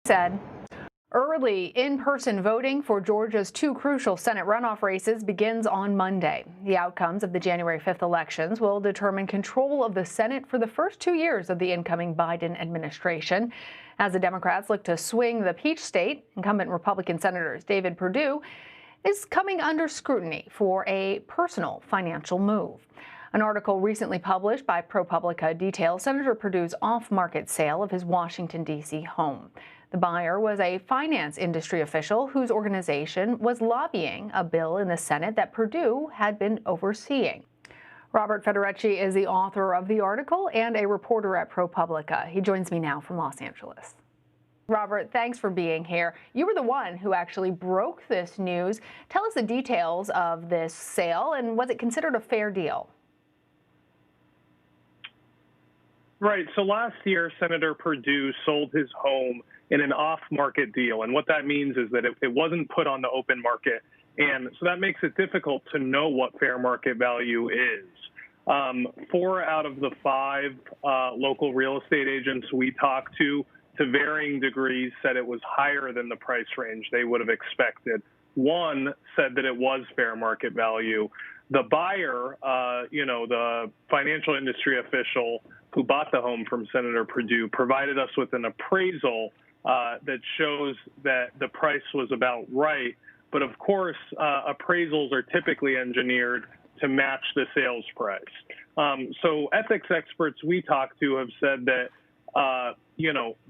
said. Early in-person voting for Georgia's two crucial Senate runoff races begins on Monday. The outcomes of the January 5th elections will determine control of the Senate for the first 2 years of the incoming Biden administration. As the Democrats look to swing the Peach State, incumbent Republican Senator David Perdue is coming under scrutiny for a personal financial move. An article recently published by ProPublica details Senator Perdue's off-market sale of his Washington D.C. home. The buyer was a finance industry official whose organization was lobbying a bill in the Senate that Perdue had been overseeing. Robert Faturechi is the author of the article and a reporter at ProPublica. He joins me now from Los Angeles. Robert, thanks for being here. You were the one who actually broke this news. Tell us the details of this sale, and was it considered a fair deal? Right. So last year, Senator Perdue sold his home in an off-market deal. And what that means is that it wasn't put on the open market. And so that makes it difficult to know what fair market value is. 4 out of the 5 local real estate agents we talked to varying degrees, said it was higher than the price range they would have expected. One said that it was fair market value. The buyer, the financial industry official who bought the home from Senator Perdue, provided us with an appraisal that shows that the price was about right. But of course, appraisals are typically engineered to match the sales price. So ethics experts we talked to have said that,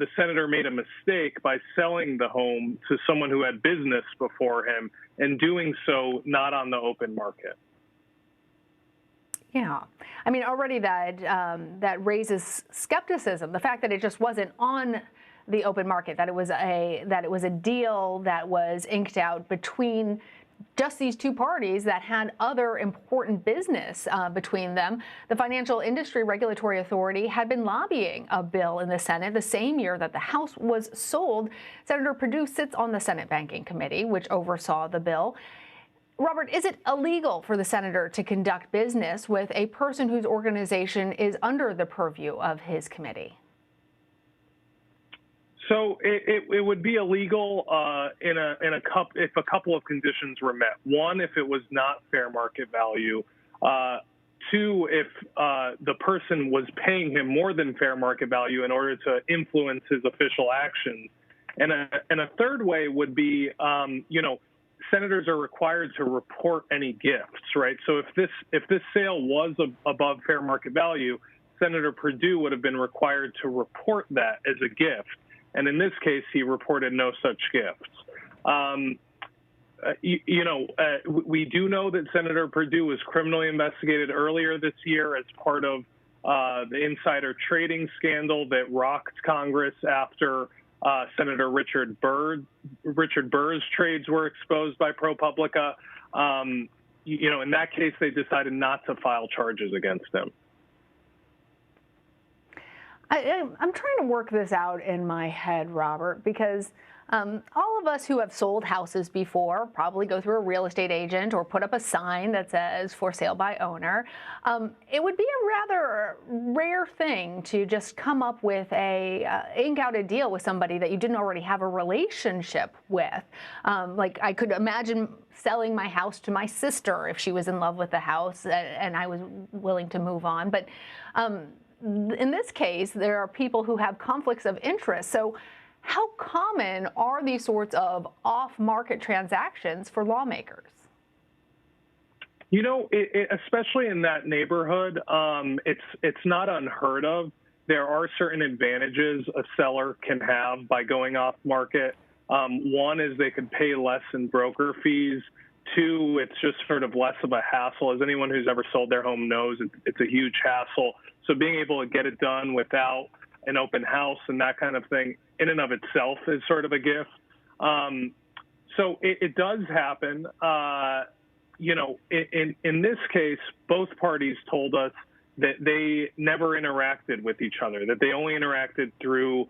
the senator made a mistake by selling the home to someone who had business before him and doing so not on the open market. Yeah, I mean, already that raises skepticism. The fact that it just wasn't on the open market, that it was a deal that was inked out between just these two parties that had other important business between them. The Financial Industry Regulatory Authority had been lobbying a bill in the Senate the same year that the House was sold. Senator Perdue sits on the Senate Banking Committee, which oversaw the bill. Robert, is it illegal for the senator to conduct business with a person whose organization is under the purview of his committee? So it would be illegal if a couple of conditions were met. One, if it was not fair market value. 2, if the person was paying him more than fair market value in order to influence his official actions. And a third way would be, senators are required to report any gifts, right? So if this sale was above fair market value, Senator Perdue would have been required to report that as a gift. And in this case, he reported no such gifts. We do know that Senator Perdue was criminally investigated earlier this year as part of the insider trading scandal that rocked Congress after Senator Richard Burr's trades were exposed by ProPublica. In that case, they decided not to file charges against him. I'm trying to work this out in my head, Robert, because all of us who have sold houses before probably go through a real estate agent or put up a sign that says for sale by owner. It would be a rather rare thing to just come up with ink out a deal with somebody that you didn't already have a relationship with. Like I could imagine selling my house to my sister if she was in love with the house and I was willing to move on. But in this case, there are people who have conflicts of interest. So how common are these sorts of off-market transactions for lawmakers? Especially in that neighborhood, it's not unheard of. There are certain advantages a seller can have by going off-market. One is they could pay less in broker fees. 2, it's just sort of less of a hassle. As anyone who's ever sold their home knows, it's a huge hassle. So being able to get it done without an open house and that kind of thing in and of itself is sort of a gift. So it does happen. In this case, both parties told us that they never interacted with each other, that they only interacted through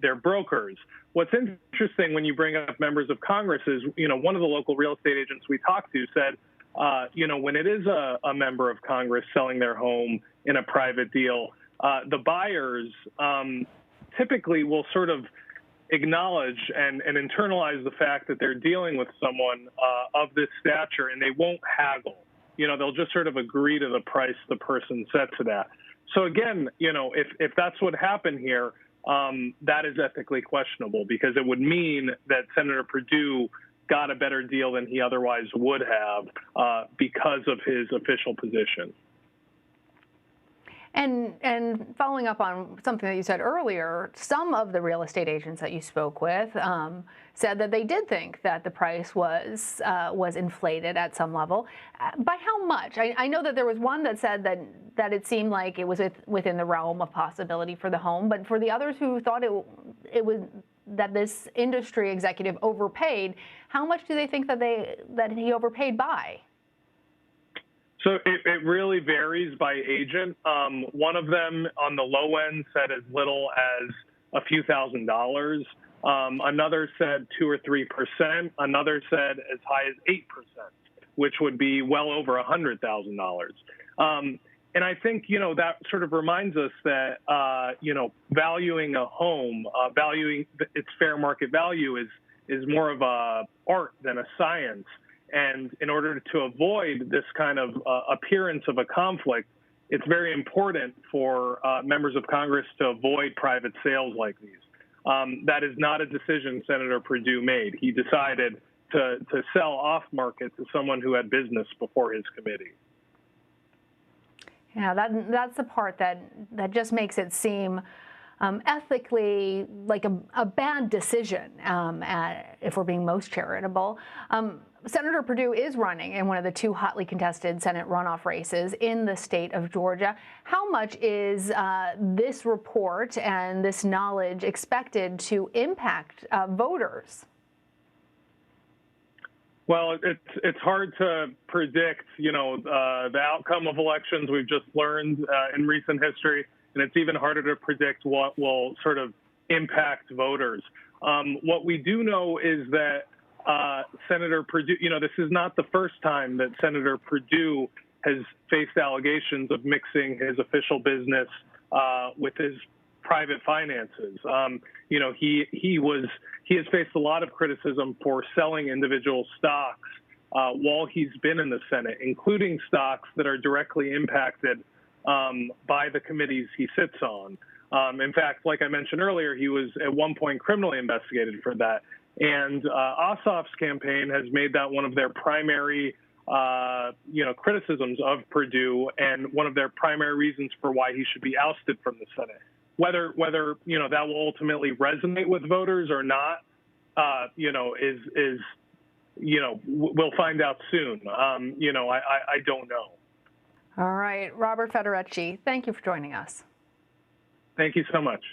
their brokers. What's interesting when you bring up members of Congress is, one of the local real estate agents we talked to said, when it is a member of Congress selling their home in a private deal, the buyers typically will sort of acknowledge and internalize the fact that they're dealing with someone of this stature, and they won't haggle. They'll just sort of agree to the price the person sets it at. So again, if that's what happened here, that is ethically questionable, because it would mean that Senator Perdue got a better deal than he otherwise would have because of his official position. And following up on something that you said earlier, some of the real estate agents that you spoke with said that they did think that the price was inflated at some level. By how much? I know that there was one that said that it seemed like it was within the realm of possibility for the home, but for the others who thought it was that this industry executive overpaid, how much do they think that he overpaid by? So it really varies by agent. One of them on the low end said as little as a few $1,000s. Another said 2 or 3%. Another said as high as 8%, which would be well over $100,000. And I think, that sort of reminds us that, valuing a home, valuing its fair market value is more of a art than a science. And in order to avoid this kind of appearance of a conflict, it's very important for members of Congress to avoid private sales like these. That is not a decision Senator Perdue made. He decided to sell off market to someone who had business before his committee. Yeah, that's the part that just makes it seem ethically like a bad decision, if we're being most charitable. Senator Perdue is running in one of the 2 hotly contested Senate runoff races in the state of Georgia. How much is this report and this knowledge expected to impact voters? Well, it's hard to predict, the outcome of elections. We've just learned in recent history, and it's even harder to predict what will sort of impact voters. What we do know is that Senator Perdue, this is not the first time that Senator Perdue has faced allegations of mixing his official business with his private finances. He has faced a lot of criticism for selling individual stocks while he's been in the Senate, including stocks that are directly impacted by the committees he sits on. In fact, like I mentioned earlier, he was at one point criminally investigated for that. And Ossoff's campaign has made that one of their primary, criticisms of Perdue, and one of their primary reasons for why he should be ousted from the Senate. Whether that will ultimately resonate with voters or not, we'll find out soon. I don't know. All right, Robert Faturechi, thank you for joining us. Thank you so much.